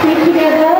Feet together.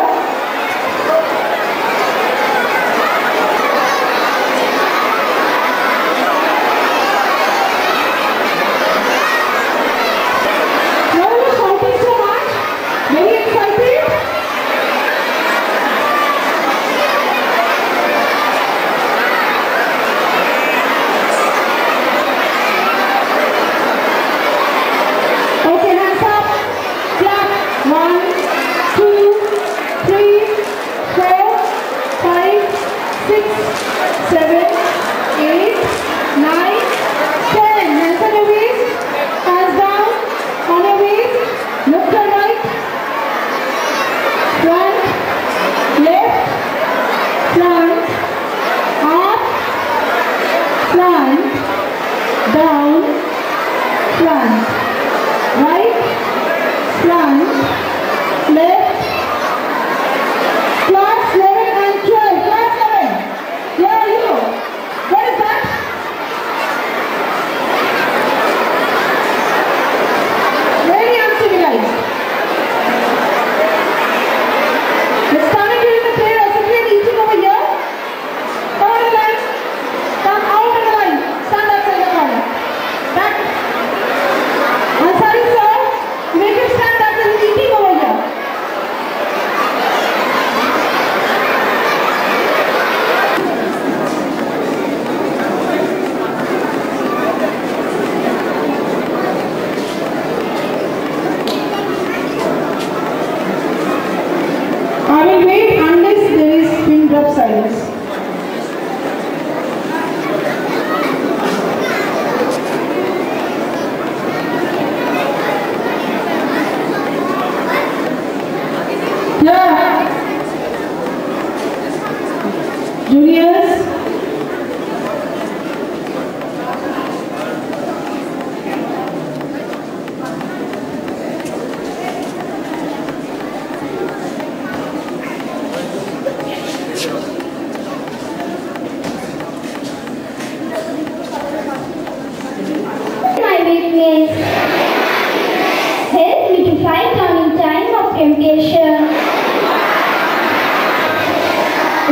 Help me to fight down in time of temptation.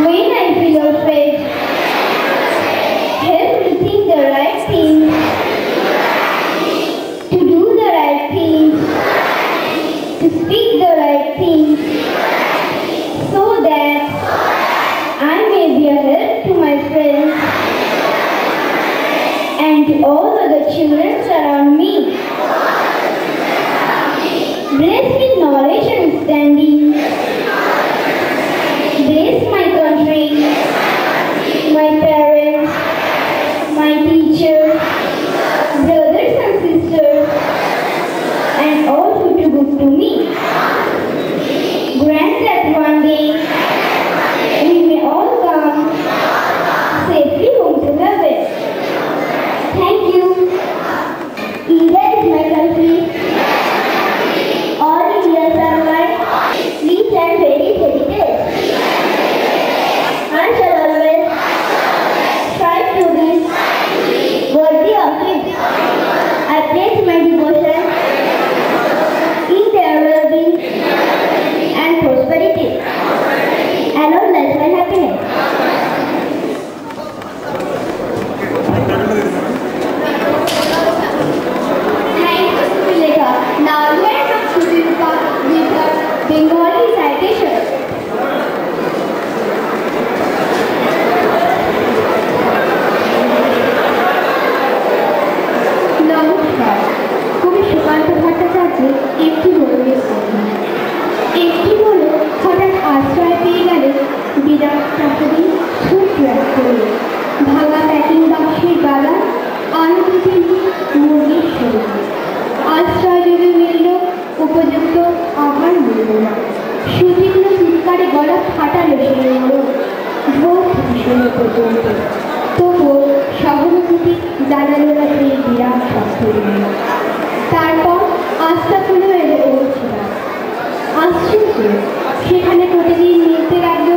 When I feel afraid, help me think the right thing, to do the right thing, to speak the right thing, so that I may be a help to my friends and to all other children around me. Bless with knowledge and understanding. Bless my country, my parents, my teachers, brothers and sisters, and all who do good to me. Grant that one day we may all come safely home to heaven. Thank you. India is my country. All Indians are mine. We stand very heritage. I shall always strive to be worthy of it. I place my devotion in their well-being and prosperity. Alone lies my happiness. Now let us begin with the Bengali citation. নমস্কার, কবি সুকান্ত ভট্টাচার্যের একটি বইয়ের কথা। একটি বলে হঠাৎ আশ্রয় পেয়ে গেল বিরাট প্রাসাদী ছোট্ট এক কোণে। ভাঙা প্যাকিং বাক্সের বালা আর দুটি মুরগির শরীর। আশ্রয় যদি মিলল, উপযুক্ত আহার মিলল না। সুতীর্ণ চিৎকারে গলা ফাটালো সে মোড় ভোর ভীষণ পর্যন্ত। তবুও সহানুভূতি জানালো না সেই বিরাট শব্দ। তারপর আস্তাকুলো এলো পৌঁছলা। আশ্চর্য, সেখানে প্রতিদিন মিলতে লাগলো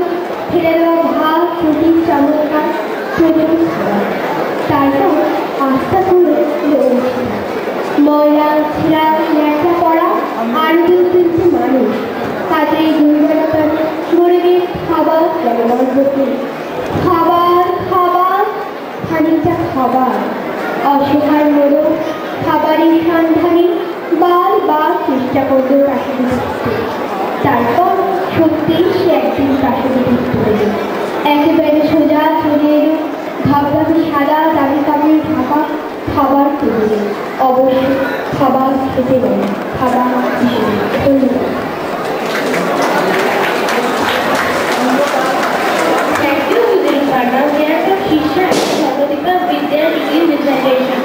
ফেলে দেওয়া ভাত, প্রোটিন, চমৎকার প্রচুর খাবার। তারপর আস্তাকুলো এলো পৌঁছলা। ময়লা ছেঁড়া ন্যাকড়া পড়া আরো দু তিনটে মানুষ, তাদের খাবার জলবদ্ধতি খাবার খাবার খানিকটা খাবার অসহায় মোড়ক খাবারের সন্ধানে বারবার চেষ্টা করল প্রাসাদে ঢুকতে। তারপর সত্যি সে একদিন প্রাসাদে ঢুকতে পেল। একেবারে সোজা চলে এলো ভাবভাবে সাদা দাবি কাপড়ে ঢাকা খাবার তুলে অবশ্য খাবার খেতে গেল খাবার হিসেবে। ধন্যবাদ। Thank you, Mr. Karna. We are from Shisha and Sarvadika Vidya Degree Presentation.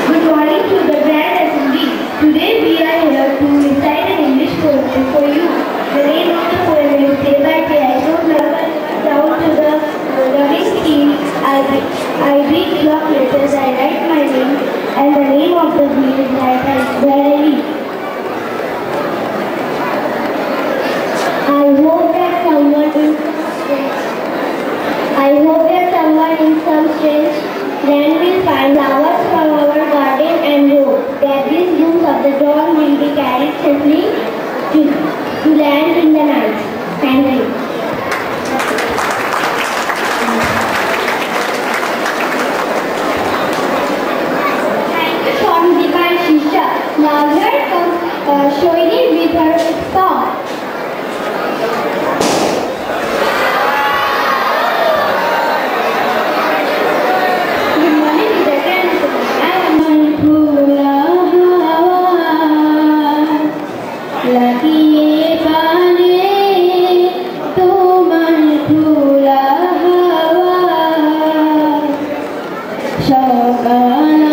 Good morning to the Grand Assembly. Today we are here to recite an English poem for you. The name of the poem is Day by Day. I don't travel down to the rugged sea. I read clock letters, I write my name, and the name of the village where I live. I hope that someone in some strange land will find flowers from our garden and road, that these blooms of the dawn will be carried safely to land in the night. Thank you. Thank you, Sarvadika and Shisha. Now here comes Shoini with her song. লাগিয়ে পানে তোমার খোলা হাওয়া সকাল